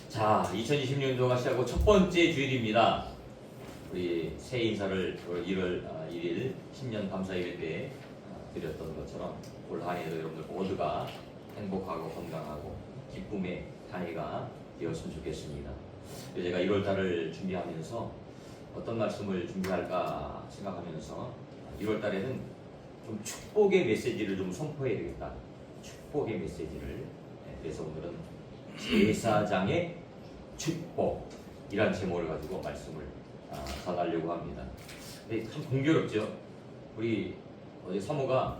자, 2020년도가 시작하고 첫 번째 주일입니다. 우리 새해 인사를 1월 1일 신년 감사 예배 때 드렸던 것처럼 올 한 해도 여러분들 모두가 행복하고 건강하고 기쁨의 한 해가 되었으면 좋겠습니다. 제가 1월 달을 준비하면서 어떤 말씀을 준비할까 생각하면서 1월 달에는 좀 축복의 메시지를 좀 선포해야 되겠다. 축복의 메시지를. 그래서 오늘은 제사장의 축복이란 제목을 가지고 말씀을 전하려고 합니다. 근데 참 공교롭죠. 우리 어제 사모가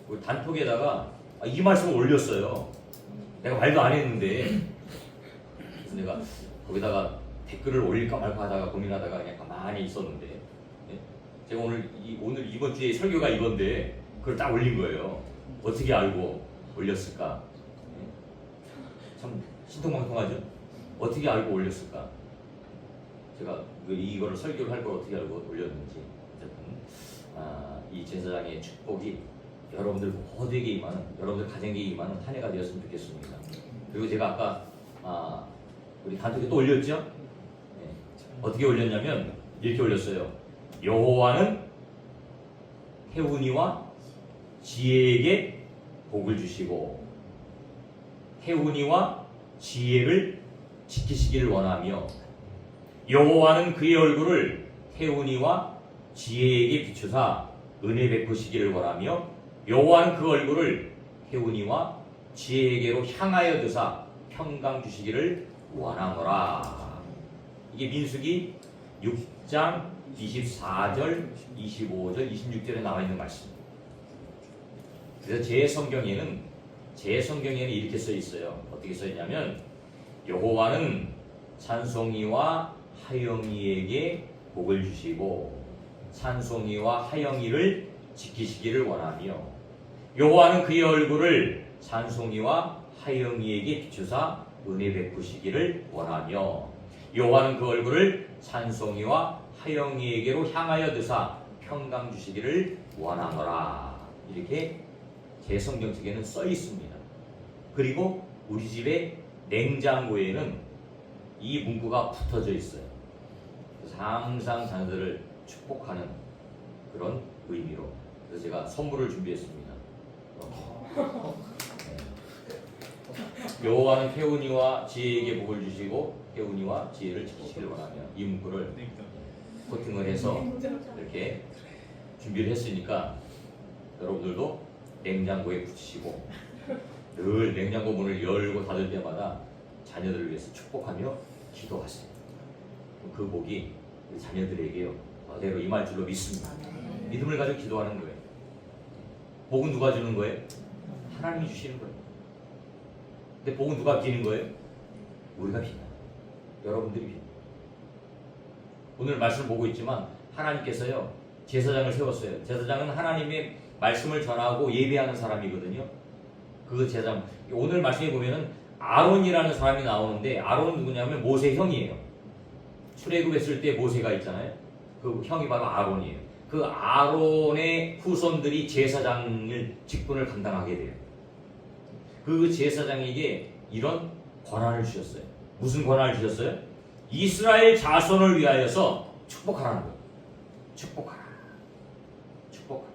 우리 단톡에다가 이 말씀을 올렸어요. 내가 말도 안 했는데. 그래서 내가 거기다가 댓글을 올릴까 말까 하다가 고민하다가 그냥 가만히 있었는데, 제가 오늘 이번 주에 설교가 이건데 그걸 딱 올린 거예요. 어떻게 알고 올렸을까? 참 신통방통하죠. 어떻게 알고 올렸을까? 제가 이거를 설교를 할 걸 어떻게 알고 올렸는지. 어쨌든 이 제사장의 축복이 여러분들 모두에게 임하는, 여러분들 가정에게 임하는 한 해가 되었으면 좋겠습니다. 그리고 제가 아까 우리 단톡에 또 올렸죠? 네. 어떻게 올렸냐면 이렇게 올렸어요. 여호와는 태훈이와 지혜에게 복을 주시고 태훈이와 지혜를 지키시기를 원하며 여호와는 그의 얼굴을 태훈이와 지혜에게 비추사 은혜 베푸시기를 원하며 여호와는 그 얼굴을 태훈이와 지혜에게로 향하여 드사 평강 주시기를 원하노라. 이게 민수기 6장 24절, 25절, 26절에 나와 있는 말씀입니다. 그래서 제 성경에는 이렇게 써 있어요. 어떻게 써 있냐면 여호와는 찬송이와 하영이에게 복을 주시고 찬송이와 하영이를 지키시기를 원하며 여호와는 그의 얼굴을 찬송이와 하영이에게 비추사 은혜 베푸시기를 원하며 여호와는 그 얼굴을 찬송이와 하영이에게로 향하여 드사 평강 주시기를 원하노라. 이렇게 제 성경책에는 써 있습니다. 그리고 우리 집의 냉장고에는 이 문구가 붙어져 있어요. 그래서 항상 자녀들을 축복하는 그런 의미로. 그래서 제가 선물을 준비했습니다. 여호와는 태훈이와 지혜에게 복을 주시고 태훈이와 지혜를 지키시기를 원하며, 이 문구를 코팅을 해서 이렇게 준비를 했으니까 여러분들도 냉장고에 붙이시고 늘 냉장고 문을 열고 닫을 때마다 자녀들을 위해서 축복하며 기도하세요. 그 복이 우리 자녀들에게요 그대로 임할 줄로 믿습니다. 믿음을 가지고 기도하는 거예요. 복은 누가 주는 거예요? 하나님이 주시는 거예요. 근데 복은 누가 비는 거예요? 우리가 비는 거예요. 여러분들이 비는 거예요. 오늘 말씀을 보고 있지만 하나님께서요 제사장을 세웠어요. 제사장은 하나님의 말씀을 전하고 예배하는 사람이거든요. 그 제사장, 오늘 말씀에 보면은 아론이라는 사람이 나오는데 아론은 누구냐면 모세 형이에요. 출애굽했을 때 모세가 있잖아요. 그 형이 바로 아론이에요. 그 아론의 후손들이 제사장을 직분을 감당하게 돼요. 그 제사장에게 이런 권한을 주셨어요. 무슨 권한을 주셨어요? 이스라엘 자손을 위하여서 축복하라는 거예요. 축복하라. 축복하라.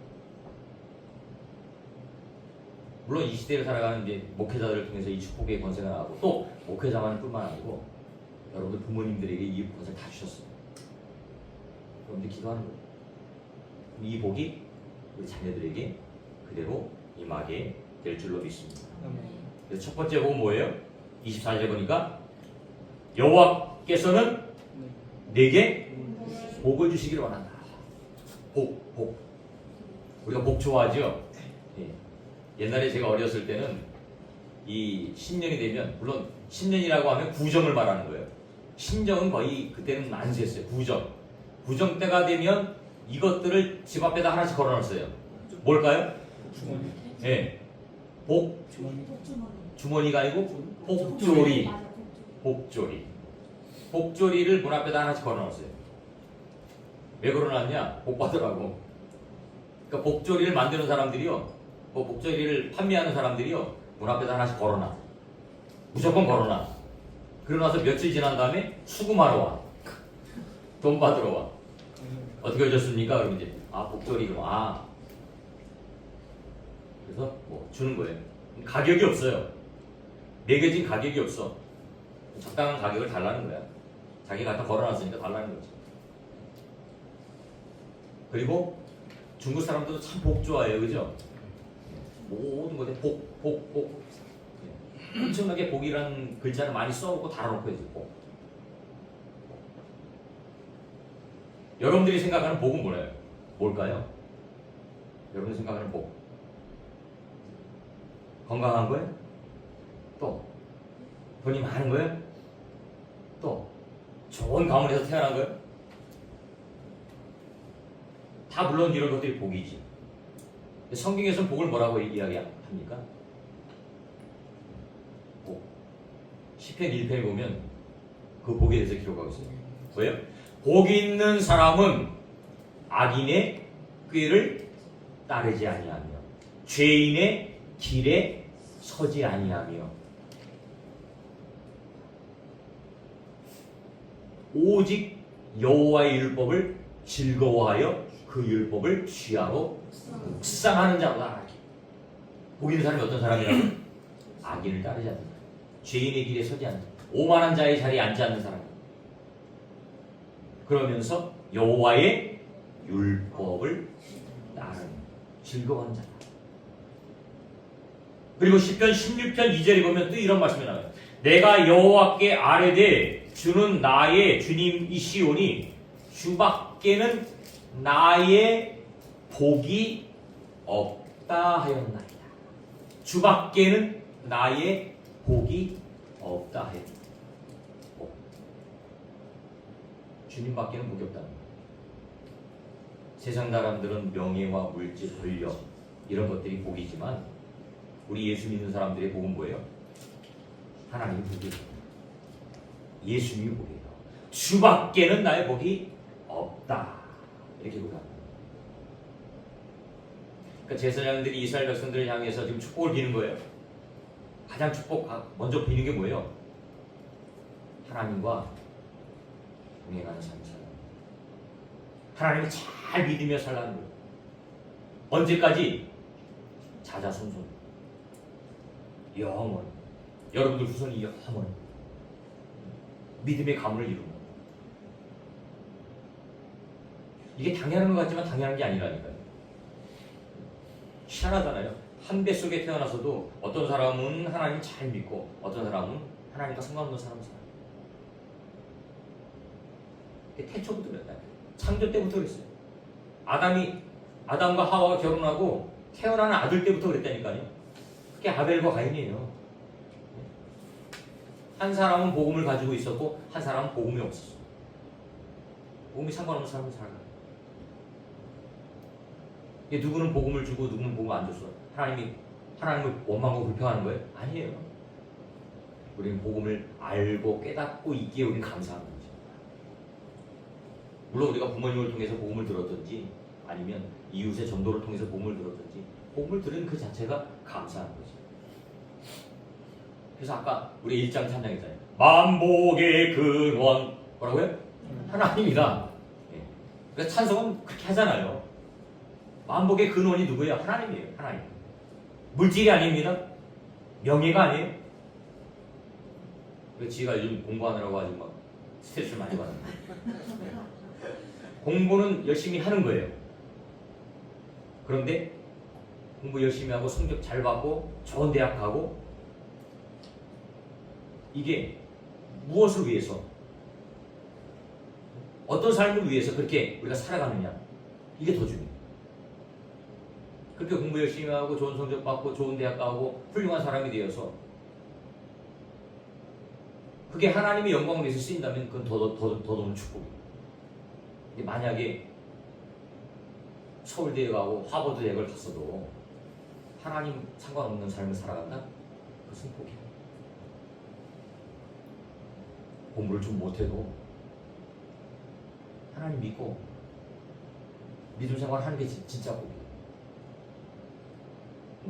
물론 이 시대를 살아가는 이제 목회자들을 통해서 이 축복의 권세가 나오고, 또 목회자만 뿐만 아니고 여러분들 부모님들에게 이 권세를 다 주셨어요. 여러분들 기도하는 거예요. 이 복이 우리 자녀들에게 그대로 임하게 될 줄로 믿습니다. 그래서 첫 번째 복은 뭐예요? 24절에 보니까 여호와께서는 내게 복을 주시기를 원한다. 복. 우리가 복 좋아하죠? 예. 옛날에 제가 어렸을 때는 이 신년이 되면, 물론 신년이라고 하면 구정을 말하는 거예요. 신정은 거의 그때는 안 셌어요. 구정 때가 되면 이것들을 집 앞에다 하나씩 걸어놨어요. 뭘까요? 주머니. 네. 주머니가 아니고 복조리를 문 앞에다 하나씩 걸어놨어요. 왜 걸어놨냐? 복 받으라고. 그러니까 복조리를 만드는 사람들이요, 복조리를 판매하는 사람들이요, 문 앞에다 하나씩 걸어놔. 무조건 걸어놔. 그러고 나서 며칠 지난 다음에 수금하러 와. 돈 받으러 와. 어떻게 해줬습니까? 그러면 이제 복돌이 그래서 뭐 주는 거예요. 가격이 없어요. 매겨진 가격이 없어. 적당한 가격을 달라는 거야. 자기가 갖다 걸어놨으니까 달라는 거지. 그리고 중국 사람들도 참 복 좋아해요, 그죠? 모든 것에 복. 엄청나게 복이라는 글자를 많이 써놓고 달아놓고 해서 복. 여러분들이 생각하는 복은 뭐예요? 뭘까요? 여러분이 생각하는 복. 건강한 거예요? 또 돈이 많은 거예요? 또 좋은 가문에서 태어난 거예요? 다 물론 이런 것들이 복이지. 성경에서는 복을 뭐라고 이야기합니까? 복. 시편 1편에 보면 그 복에 대해서 기록하고 있어요. 뭐예요? 복이 있는 사람은 악인의 꾀를 따르지 아니하며 죄인의 길에 서지 아니하며 오직 여호와의 율법을 즐거워하여 그 율법을 취하고 묵상하는 자보다. 복 있는 사람이 어떤 사람이라고? 악인을 따르지 않는다. 죄인의 길에 서지 않는다. 오만한 자의 자리에 앉지 않는 사람. 그러면서 여호와의 율법을 따르는 즐거운 자. 그리고 시편 16편 2절에 보면 또 이런 말씀이 나와요. 내가 여호와께 아뢰되 주는 나의 주님이시오니 주밖에는 나의 복이 없다 하였나이다. 주밖에는 나의 복이 없다 하였나이다. 주님밖에는 복이 없다는 거예요. 세상 사람들은 명예와 물질, 권력 이런 것들이 복이지만 우리 예수 믿는 사람들의 복은 뭐예요? 하나님의 복이에요. 예수님이 복이에요. 주밖에는 나의 복이 없다. 이렇게 고백합니다. 그러니까 제사장들이 이스라엘 백성들을 향해서 지금 축복을 비는 거예요. 가장 먼저 비는 게 뭐예요? 하나님과 동행하는 삶을 살라. 하나님을 잘 믿으며 살라는 거예요. 언제까지? 자자손손. 영원. 여러분들 후손이 영원. 믿음의 가문을 이루는 거예요. 이게 당연한 것 같지만 당연한 게 아니라니까요. 희한하잖아요. 한 배 속에 태어나서도 어떤 사람은 하나님 잘 믿고 어떤 사람은 하나님과 상관없는 사람을 살아요. 태초부터 그랬다. 창조 때부터 그랬어요. 아담과 하와가 결혼하고 태어나는 아들 때부터 그랬다니까요. 그게 아벨과 가인이에요. 한 사람은 복음을 가지고 있었고 한 사람은 복음이 없었어. 복음이 상관없는 사람은 살아가요. 누구는 복음을 주고 누구는 복음을 안 줬어. 하나님을 원망하고 불평하는 거예요? 아니에요. 우리는 복음을 알고 깨닫고 있기에 우리는 감사한 거죠. 물론 우리가 부모님을 통해서 복음을 들었든지 아니면 이웃의 전도를 통해서 복음을 들었든지 복음을 들은 그 자체가 감사한 거죠. 그래서 아까 우리 1장 찬양했잖아요. 만복의 근원 뭐라고요? 하나님이다. 그래서 찬송은 그렇게 하잖아요. 만복의 근원이 누구예요? 하나님이에요. 하나님. 물질이 아닙니다. 명예가 아니에요. 지가 요즘 공부하느라고 아주 막 스트레스를 많이 받는데 공부는 열심히 하는 거예요. 그런데 공부 열심히 하고 성적 잘 받고 좋은 대학 가고 이게 무엇을 위해서 어떤 삶을 위해서 그렇게 우리가 살아가느냐 이게 더 중요해요. 그렇게 공부 열심히 하고 좋은 성적 받고 좋은 대학 가고 훌륭한 사람이 되어서 그게 하나님의 영광을 위해서 쓰인다면 그건 더 높은 축복이에요. 만약에 서울대에 가고 하버드 대학을 갔어도 하나님 상관없는 삶을 살아간다? 그것은 복이야. 공부를 좀 못해도 하나님 믿고 믿음 생활하는 게 진짜 복이야.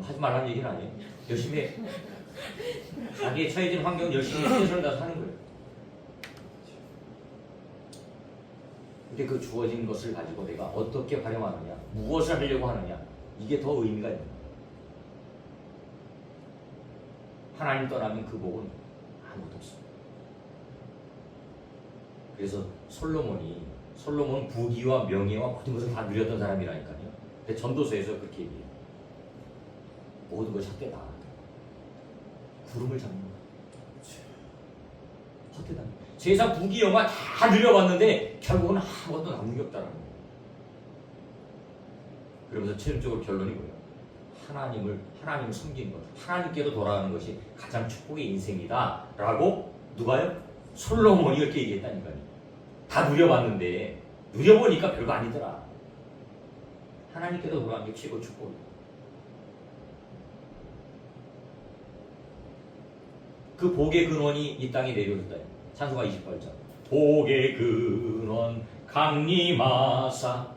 하지 말라는 얘기는 아니에요. 열심히 해. 자기의 처해진 환경은 열심히 최선을 다해서 하는 거예요. 그때 그 주어진 것을 가지고 내가 어떻게 활용하느냐, 무엇을 하려고 하느냐, 이게 더 의미가 있는 거예요. 하나님 떠나면 그 복은 아무것도 없어요. 그래서 솔로몬은 부귀와 명예와 모든 것을 다 누렸던 사람이라니까요. 근데 전도서에서 그렇게 얘기해요. 모든 것이 헛되다. 구름을 잡는 거야. 헛되다. 세상 부귀 영화 다 누려봤는데 결국은 아무것도 남는 게 없다라는 거예요. 그러면서 최종적으로 결론이 뭐예요? 하나님을 섬기는 것, 하나님께로 돌아가는 것이 가장 축복의 인생이다 라고 누가요? 솔로몬이 이렇게 얘기했다니까요. 다 누려봤는데 누려보니까 별거 아니더라. 하나님께로 돌아가는 게 최고 축복이다. 그 복의 근원이 이 땅에 내려오셨다. 찬송가 28장. 복의 근원 강림하사.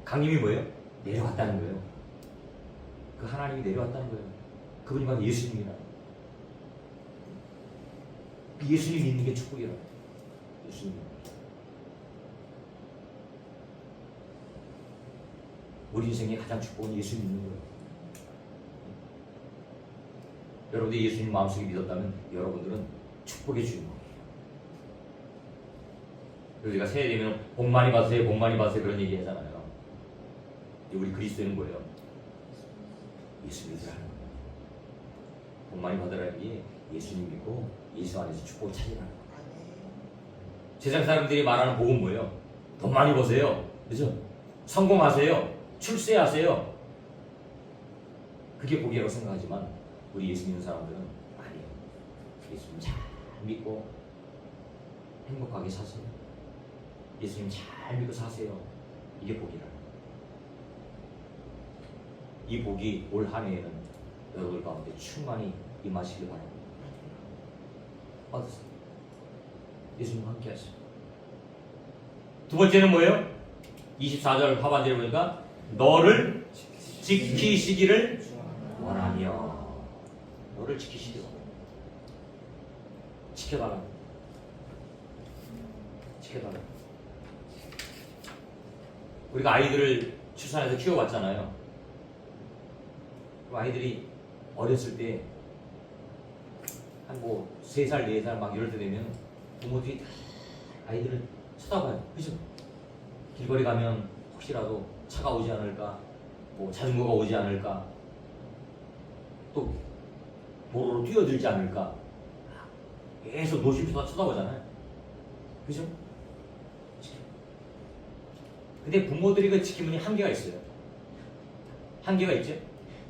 강림이 뭐예요? 내려왔다는 거예요. 그 하나님이 내려왔다는 거예요. 그분이 바로 예수님이라. 예수님 믿는 게 축복이라. 예수님. 우리 인생의 가장 축복은 예수 믿는 거예요. 여러분들이 예수님 마음속에 믿었다면 여러분들은 축복의 주인공이에요. 그래서 우리가 새해 되면 복 많이 받으세요, 복 많이 받으세요 그런 얘기 하잖아요. 우리 그리스도인은 뭐예요? 예수 믿으라는 거예요. 복 많이 받으라는 게 예수님 믿고 예수 안에서 축복을 찾으라는 거예요. 세상 사람들이 말하는 복은 뭐예요? 돈 많이 버세요. 그죠? 성공하세요. 출세하세요. 그게 복이라고 생각하지만 우리 예수 믿는 사람들은 아니에요. 예수님 잘 믿고 행복하게 사세요. 예수님 잘 믿고 사세요. 이게 복이라는 거예요. 이 복이 올 한 해에는 여러분 가운데 충만히 임하시길 바랍니다. 받으세요. 예수님 함께 하시죠. 두 번째는 뭐예요? 24절 하반절에 보니까 너를 지키시기를 원하며. 너를 지키시기를 원하며. 지켜달라. 지켜달라. 우리가 아이들을 출산해서 키워봤잖아요. 아이들이 어렸을 때 한 뭐 3살, 4살 막 이럴 때 되면 부모들이 다 아이들을 쳐다봐요. 그죠? 길거리 가면 혹시라도 차가 오지 않을까, 뭐 자전거가 오지 않을까, 또 도로로 뛰어들지 않을까 계속 노심초사 쳐다보잖아요. 그죠? 근데 부모들이 그 지킴이 한계가 있어요. 한계가 있죠?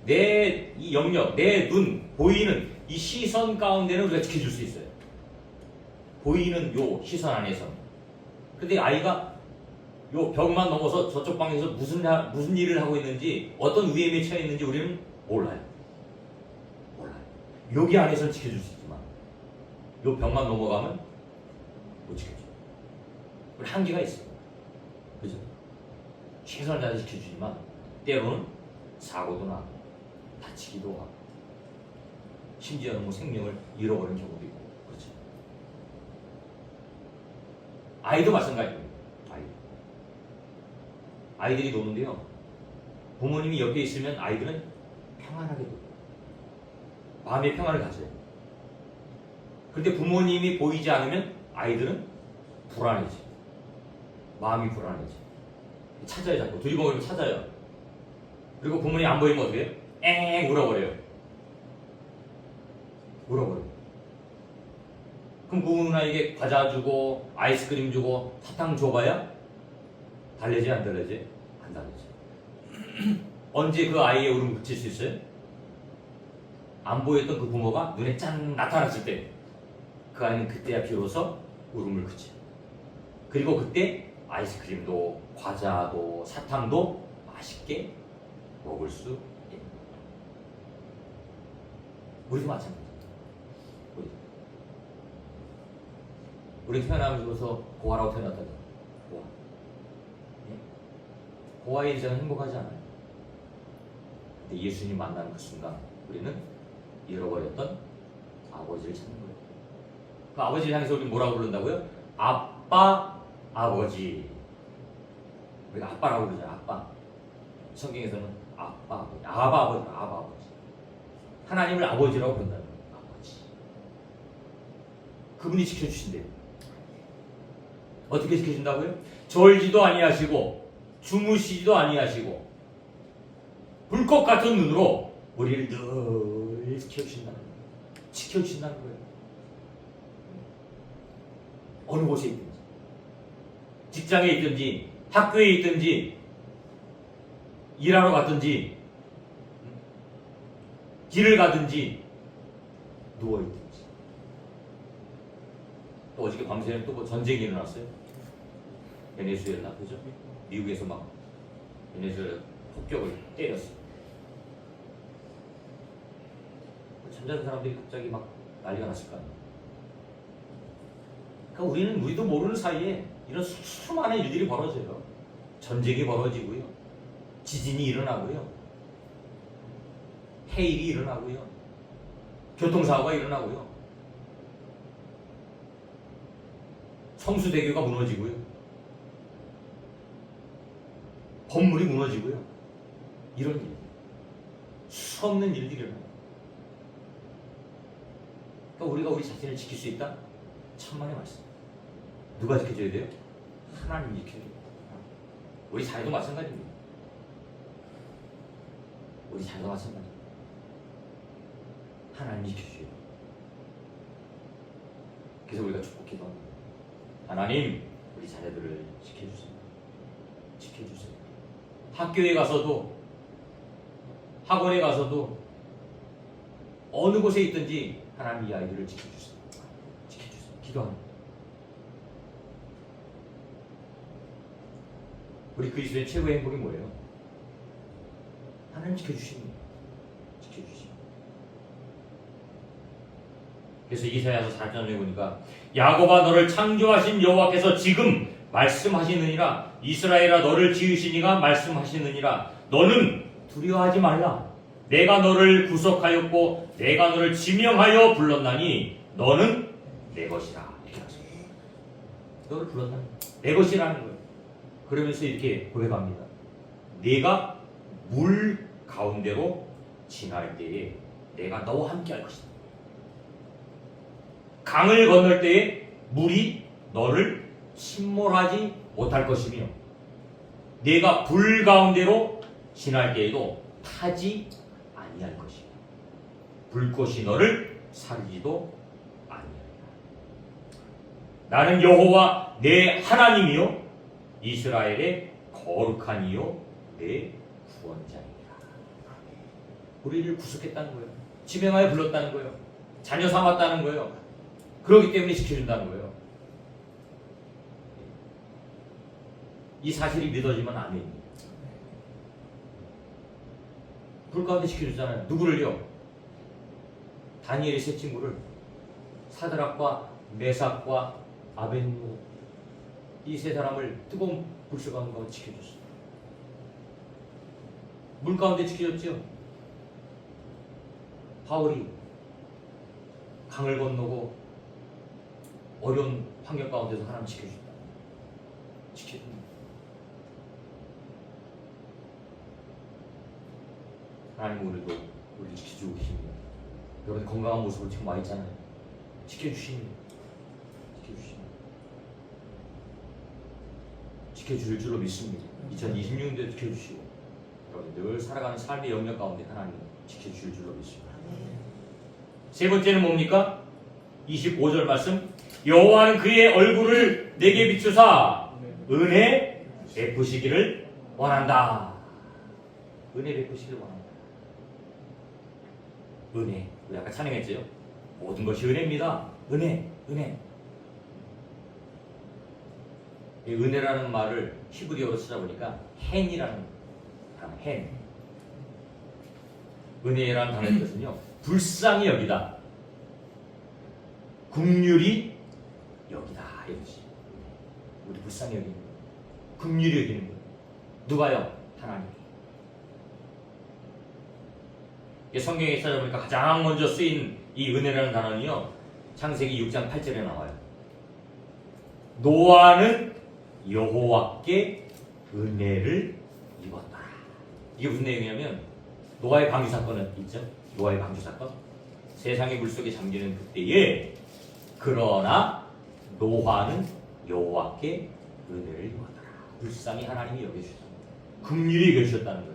내 이 영역, 내 눈, 보이는 이 시선 가운데는 우리가 지켜줄 수 있어요. 보이는 요 시선 안에서. 근데 아이가 요 벽만 넘어서 저쪽 방에서 무슨 일을 하고 있는지, 어떤 위험에 처해 있는지 우리는 몰라요. 여기 안에서는 지켜줄 수 있지만 요 벽만 넘어가면 못 지켜줘. 우리 한계가 있어요. 그죠? 최선을 다해 지켜주지만 때로는 사고도 나고 다치기도 하고 심지어는 뭐 생명을 잃어버리는 경우도 있고. 그렇죠? 아이도 마찬가지입니다. 아이들이 노는데요, 부모님이 옆에 있으면 아이들은 평안하게 놀아요. 마음의 평안을 가져요. 그런데 부모님이 보이지 않으면 아이들은 불안해져. 마음이 불안해져. 찾아요. 자꾸 두리번거리면 찾아요. 그리고 부모님 안 보이면 어떻게 해요? 엥 울어버려요. 울어버려요. 그럼 부모님에게 과자 주고 아이스크림 주고 사탕 줘봐야 달래지 안 달래지? 안 달래지. 언제 그 아이의 울음을 그칠 수 있어요? 안 보였던 그 부모가 눈에 짠 나타났을 때 그 아이는 그때야 비로소 울음을 그쳐요. 그리고 그때 아이스크림도 과자도 사탕도 맛있게 먹을 수 있는 거예요. 우리도 마찬가지예요. 우리 태어나면서 고아라고 태어났다죠. 고아. 네? 고아의 인생은 행복하지 않아요. 근데 예수님 만나는 그 순간 우리는 잃어버렸던 아버지를 찾는 거예요. 그 아버지를 향해서 우리는 뭐라고 부른다고요? 아빠 아버지. 우리가 아빠라고 그러잖아. 아빠. 성경에서는 아빠, 아버지, 아바 아버지. 하나님을 아버지라고 부른다는 거예요. 아버지. 그분이 지켜주신대요. 어떻게 지켜준다고요? 졸지도 아니하시고 주무시지도 아니하시고 불꽃 같은 눈으로 우리를 늘 지켜주신다는 거예요. 지켜주신다는 거예요. 어느 곳에 있든지, 직장에 있든지, 학교에 있든지, 일하러 갔든지, 길을 가든지, 누워있든지. 또 어저께 밤새는 또 뭐 전쟁이 일어났어요. 베네수엘라, 그죠? 미국에서 막 베네수엘라 폭격을 때렸어요. 잠자는 사람들이 갑자기 막 난리가 났을 거 아니에요. 그러니까 우리도 모르는 사이에 이런 수많은 일들이 벌어져요. 전쟁이 벌어지고요. 지진이 일어나고요. 해일이 일어나고요. 교통사고가 일어나고요. 성수대교가 무너지고요. 건물이 무너지고요. 이런 일. 수없는 일들이 일어나요. 그러니까 우리가 우리 자신을 지킬 수 있다? 천만의 말씀. 누가 지켜줘야 돼요? 하나님이 지켜줘야 돼요. 우리 자녀도 마찬가지입니다. 우리 자녀도 마찬가지입니다. 하나님이 지켜줘야 돼요. 그래서 우리가 축복 기도합니다. 하나님, 우리 자녀들을 지켜주세요. 지켜주세요. 학교에 가서도, 학원에 가서도, 어느 곳에 있든지 하나님 이 아이들을 지켜주세요. 지켜주세요. 기도합니다. 우리 그리스도의 최고의 행복이 뭐예요? 하나님 지켜주십니다. 지켜주십니다. 그래서 이사야서 4장에 보니까 야곱아 너를 창조하신 여호와께서 지금 말씀하시느니라. 이스라엘아 너를 지으시니가 말씀하시느니라. 너는 두려워하지 말라. 내가 너를 구속하였고 내가 너를 지명하여 불렀나니 너는 내 것이라. 이렇게 하십니다. 너를 불렀나니 내 것이라는 거예요. 그러면서 이렇게 고백합니다. 내가 물 가운데로 지날 때에 내가 너와 함께 할 것이다. 강을 건널 때에 물이 너를 침몰하지 못할 것이며 내가 불 가운데로 지날 때에도 타지 아니할 것이며 불꽃이 너를 살리지도 아니하리라. 나는 여호와 내 하나님이요 이스라엘의 거룩한 이요 내 구원자이라. 우리를 구속했다는 거예요. 지명하여 불렀다는 거예요. 자녀 삼았다는 거예요. 그렇기 때문에 지켜준다는 거예요. 이 사실이 믿어지면 아멘입니다. 불 가운데 지켜주잖아요. 누구를요? 다니엘의 세 친구를 사드락과 메삭과 아벤누고 이 세 사람을 뜨거운 불씨 가운데 지켜줬어요. 물 가운데 지켜줬죠. 바울이 강을 건너고 어려운 환경 가운데서 하나님 지켜준다. 지켜준다. 하나님 우리도 우리를 지켜주고 계십니다. 여러분 건강한 모습으로 지금 와 있잖아요. 지켜주십니다. 지켜주십니다. 지켜줄 줄로 믿습니다. 2026년도에 지켜주시고 여러분 늘 살아가는 삶의 영역 가운데 하나님 지켜줄 줄로 믿습니다. 세 번째는 뭡니까? 25절 말씀. 여호와는 그의 얼굴을 내게 비추사 은혜 베푸시기를 원한다. 은혜 베푸시기를 원한다. 은혜. 우리 아까 찬양했죠? 모든 것이 은혜입니다. 은혜, 은혜. 이 은혜라는 말을 히브리어로 찾아보니까 헨이라는 단어, 헨. 은혜라는 단어의 뜻은요, 불쌍히 여기다, 긍휼히 여기다 이거지. 우리 불쌍히 여기는 거예요. 긍휼히 여기는 거예요. 누가요? 하나님. 성경에 찾아보니까 가장 먼저 쓰인 이 은혜라는 단어는요, 창세기 6장 8절에 나와요. 노아는 여호와께 은혜를 입었다. 이게 무슨 내용이냐면 노아의 방주 사건은 있죠. 노아의 방주 사건. 세상의 물속에 잠기는 그때에 그러나 노아는 여호와께 은혜를 입었다. 불쌍히 하나님이 여겨주셨다. 긍휼히 여겨주셨다는 거예요.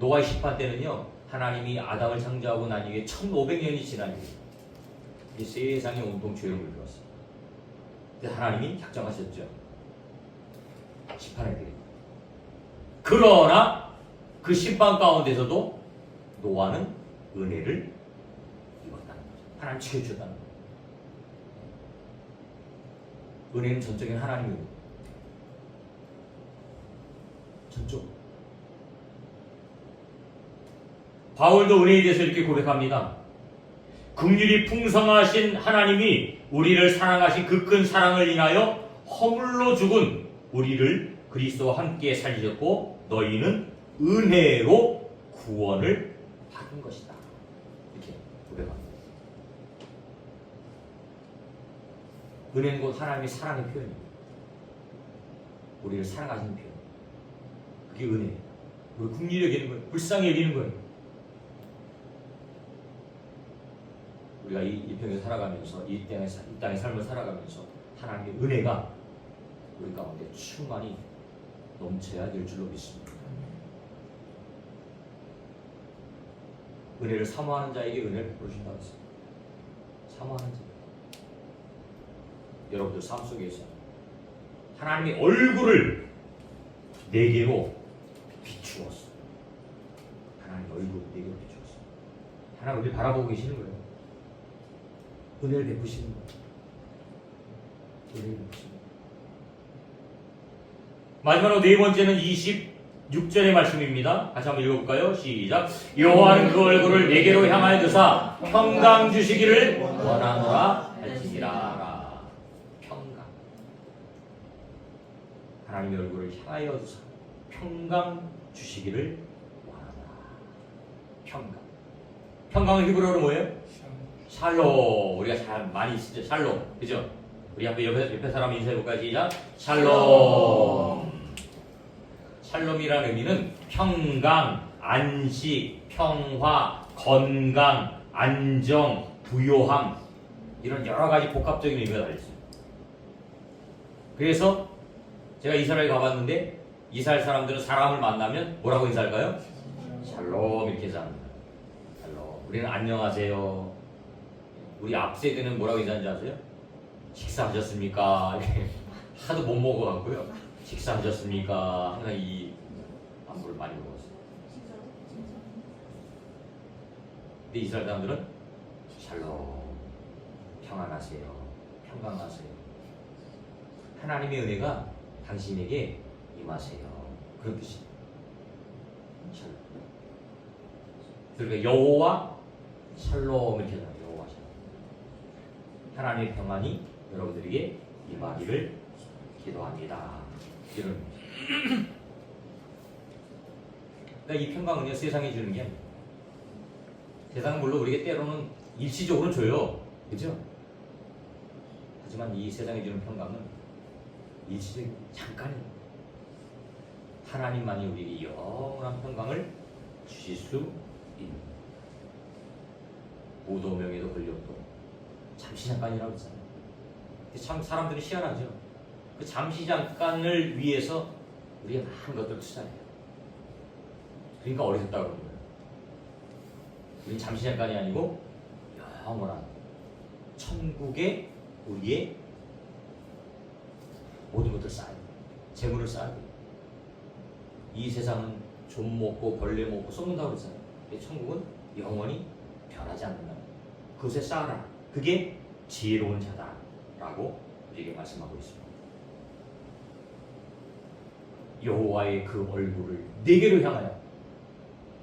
노아의 심판 때는요, 하나님이 아담을 창조하고 난 이후에 1500년이 지난 이후에 이 세상에 온통 죄를 물들었어요. 근데 하나님이 작정하셨죠. 심판해드리고. 그러나 그 심판 가운데서도 노아는 은혜를 입었다는 거죠. 하나님 지켜주셨다는 거예요. 은혜는 전적인 하나님의 은혜. 전적. 바울도 은혜에 대해서 이렇게 고백합니다. 긍휼이 풍성하신 하나님이 우리를 사랑하신 그 큰 사랑을 인하여 허물로 죽은 우리를 그리스도와 함께 살리셨고 너희는 은혜로 구원을 받은 것이다. 이렇게 고백합니다. 은혜는 곧 하나님의 사랑의 표현입니다. 우리를 사랑하시는 표현. 그게 은혜예요. 우리 긍휼히 여기는 거예요. 불쌍히 여기는 거예요. 우리가 이 평에 살아가면서 이 땅의 삶을 살아가면서 하나님의 은혜가 우리 가운데 충만히 넘쳐야 될 줄로 믿습니다. 은혜를 사모하는 자에게 은혜를 베풀어 준다고 했습니다. 사모하는 자. 여러분들 삶 속에서 하나님의 얼굴을 내게로 비추었어. 하나님의 얼굴을 내게로 비추었어. 하나님 우리 바라보고 계시는 거예요. 은혜를 베푸시는 거예요. 은혜를 베푸시는 거예요. 마지막으로 네 번째는 26절의 말씀입니다. 다시 한번 읽어볼까요? 시작. 여호와는 그 얼굴을 내게로 향하여 드사 평강 주시기를 원하노라 할지니라. 평강. 하나님의 얼굴을 향하여 드사 평강 주시기를 원하노라. 평강. 평강은 히브리어로 뭐예요? 샬롬. 우리가 잘 많이 쓰죠. 샬롬. 그죠? 우리 한번 옆에 사람 인사해볼까요? 시작. 샬롬. 샬롬이라는 의미는 평강, 안식, 평화, 건강, 안정, 부요함 이런 여러 가지 복합적인 의미가 달려있어요. 그래서 제가 이스라엘 가봤는데 이스라엘 사람들은 사람을 만나면 뭐라고 인사할까요? 샬롬 이렇게 인사합니다. 샬롬. 우리는 안녕하세요. 우리 앞 세대는 뭐라고 인사하는지 아세요? 식사하셨습니까? 이렇게 하도 못 먹어갖고요. 식사하셨습니까? 항상 이 안부를 많이 먹었어요. 근데 이스라엘 사람들은 샬롬, 평안하세요, 평강하세요. 하나님의 은혜가 당신에게 임하세요. 그런 뜻이에요. 샬롬. 그러니까 여호와 샬롬 이렇게 하잖아요. 여호와 샬롬. 하나님의 평안이 여러분들에게 임하기를 기도합니다. 이런. 그러니까 이 평강은요 세상에 주는 게 아니에요. 세상은 물론 우리에게 때로는 일시적으로 줘요, 그죠? 하지만 이 세상에 주는 평강은 일시적인 잠깐이에요. 하나님만이 우리에게 영원한 평강을 주실 수 있는. 무도명에도 걸려도 잠시 잠깐이라고 했잖아요. 참 사람들이 희한하죠. 그 잠시 잠깐을 위해서 우리가 많은 것들을 투자해요. 그러니까 어리석다고 그러는 거예요. 우리는 잠시 잠깐이 아니고 영원한 천국에 우리의 모든 것들을 쌓아요. 재물을 쌓아요. 이 세상은 좀 먹고 벌레 먹고 썩는다고 그러잖아요. 천국은 영원히 변하지 않는다. 그것에 쌓아라. 그게 지혜로운 자다라고 우리에게 말씀하고 있습니다. 여호와의 그 얼굴을 내게로 향하여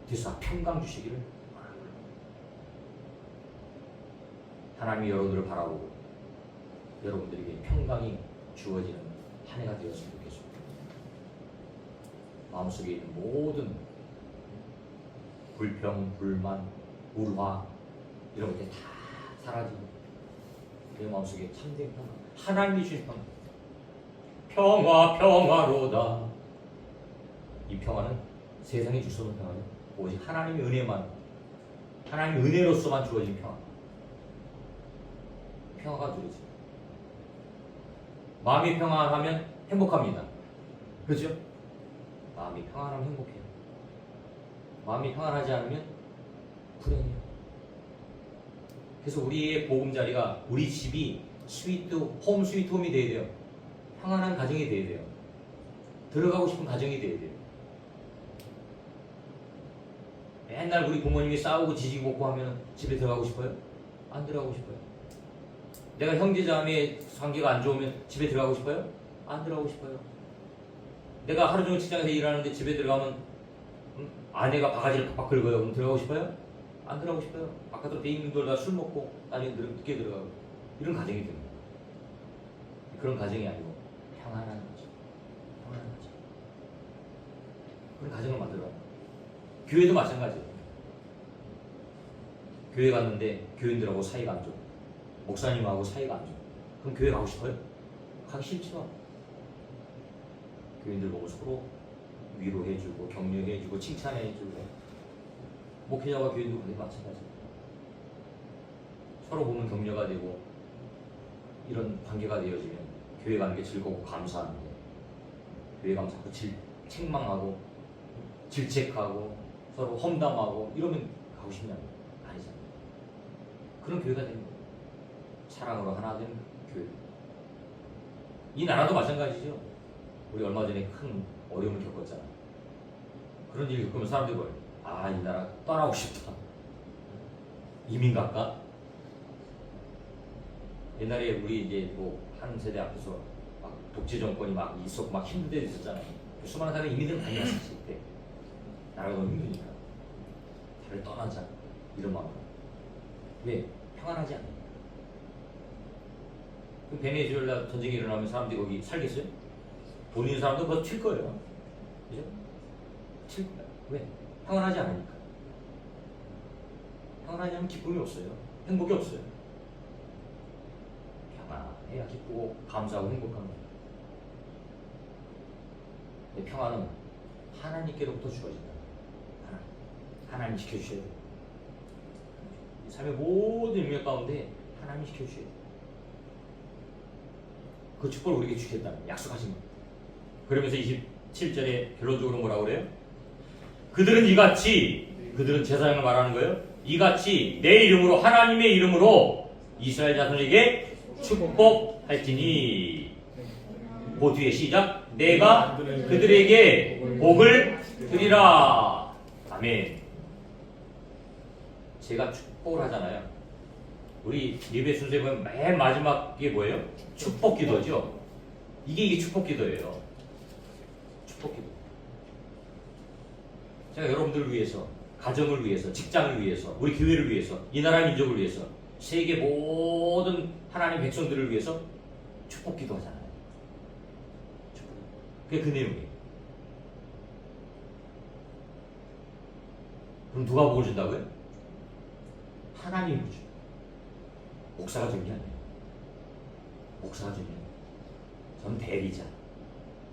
드사 평강 주시기를 바랍니다. 하나님이 여러분들을 바라보고 여러분들에게 평강이 주어지는 한 해가 되었으면 좋겠습니다. 마음속에 있는 모든 불평, 불만, 울화 이런 것들이 다 사라지고 내 마음속에 참된 평화, 하나님이 주신 평화, 평화로다. 이 평화는 세상에 줄 수 없는 평화는 오직 하나님의 은혜만, 하나님의 은혜로서만 주어진 평화. 평화가 누리지. 마음이 평안하면 행복합니다. 그렇죠? 마음이 평안하면 행복해요. 마음이 평안하지 않으면 불행해요. 그래서 우리의 보금자리가 우리 집이 홈 스위트 홈이 돼야 돼요. 평안한 가정이 돼야 돼요. 들어가고 싶은 가정이 돼야 돼요. 맨날 우리 부모님이 싸우고 지지고 볶고 하면 집에 들어가고 싶어요? 안 들어가고 싶어요. 내가 형제자매 관계가 안 좋으면 집에 들어가고 싶어요? 안 들어가고 싶어요. 내가 하루 종일 직장에서 일하는데 집에 들어가면 아내가 바가지를 팍팍 긁어요. 그럼 들어가고 싶어요? 안 들어가고 싶어요. 바깥으로 대인들 돌다 술 먹고 나중에 늦게 들어가고 이런 가정이 됩니다. 그런 가정이 아니고 평안한 가정, 평안한 가정. 그런 가정을 만들어요. 교회도 마찬가지예요. 교회 갔는데 교인들하고 사이가 안 좋고 목사님하고 사이가 안 좋고 그럼 교회 가고 싶어요? 가기 싫죠. 교인들 보고 서로 위로해주고 격려해주고 칭찬해주고 목회자와 교인도 그게 마찬가지예요. 서로 보면 격려가 되고 이런 관계가 되어지면 교회 가는 게 즐겁고 감사한데 교회 가면 자꾸 책망하고 질책하고 서로 험담하고 이러면 가고 싶냐고 아니잖아요. 그런 교회가 되는 거예요. 사랑으로 하나 된 교회. 이 나라도 마찬가지죠. 우리 얼마 전에 큰 어려움을 겪었잖아. 그런 일을 겪으면 사람들이 뭐예요? 아, 이 나라 떠나고 싶다. 이민 갈까? 옛날에 우리 이제 뭐 한 세대 앞에서 막 독재 정권이 막 있었고 막 힘든 데 있었잖아요. 수많은 사람이 이민을 많이 갔을 때 나라가 너무 힘드니까 다들 떠나자 이런 마음. 왜? 평안하지 않으니까. 그럼 베네수엘라 전쟁이 일어나면 사람들이 거기 살겠어요? 돈 있는 사람도 그거 튈 거예요. 그죠? 튈 거예요. 왜? 평안하지 않으니까. 평안하지 않으면 기쁨이 없어요. 행복이 없어요. 평안해야 기쁘고 감사하고 행복한 거예요. 평안은 하나님께로부터 주어진다. 하나님 지켜주셔야 돼요. 삶의 모든 영역 가운데 하나님 지켜주셔야 돼요. 그 축복을 우리에게 주겠다 약속하신 겁니다. 그러면서 27절에 결론적으로 뭐라고 그래요? 그들은 이같이, 그들은 제사장을 말하는 거예요. 이같이 내 이름으로, 하나님의 이름으로 이스라엘 자손에게 축복할지니. 그 뒤에 시작. 내가 그들에게 복을 드리라. 아멘. 제가 축복을 하잖아요. 우리 예배 순서에 보면 맨 마지막에 뭐예요? 축복 기도죠. 이게 축복 기도예요. 축복 기도. 제가 여러분들을 위해서, 가정을 위해서, 직장을 위해서, 우리 교회를 위해서, 이 나라 민족을 위해서, 세계 모든 하나님 백성들을 위해서 축복 기도하잖아요. 축복. 그게 그 내용이에요. 그럼 누가 복을 준다고요? 하나님이 줍니다. 목사가 준 게 아니에요. 목사가 준 게 아니에요. 전 대리자.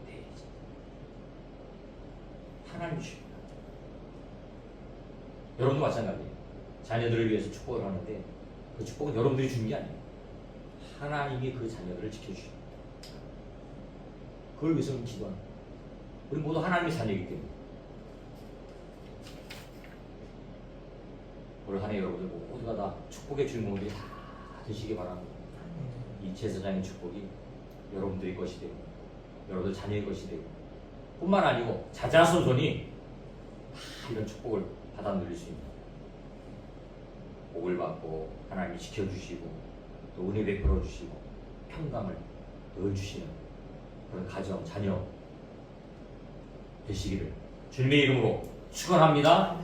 대리자. 하나님이 줍니다. 여러분도 마찬가지예요. 자녀들을 위해서 축복을 하는데 그 축복은 여러분들이 주는 게 아니에요. 하나님이 그 자녀들을 지켜주십니다. 그걸 위해서 기도합니다. 우리 모두 하나님의 자녀이기 때문에. 올 한 해 여러분들 모두가 다 축복의 주인공들이 다 되시기 바랍니다. 이 제사장의 축복이 여러분들의 것이 되고 여러분들 자녀의 것이 되고 뿐만 아니고 자자손손이 다 이런 축복을 받아 누릴 수 있는 복을 받고 하나님이 지켜주시고 또 은혜 베풀어 주시고 평강을 늘 주시는 그런 가정, 자녀 되시기를 주님의 이름으로 축원합니다.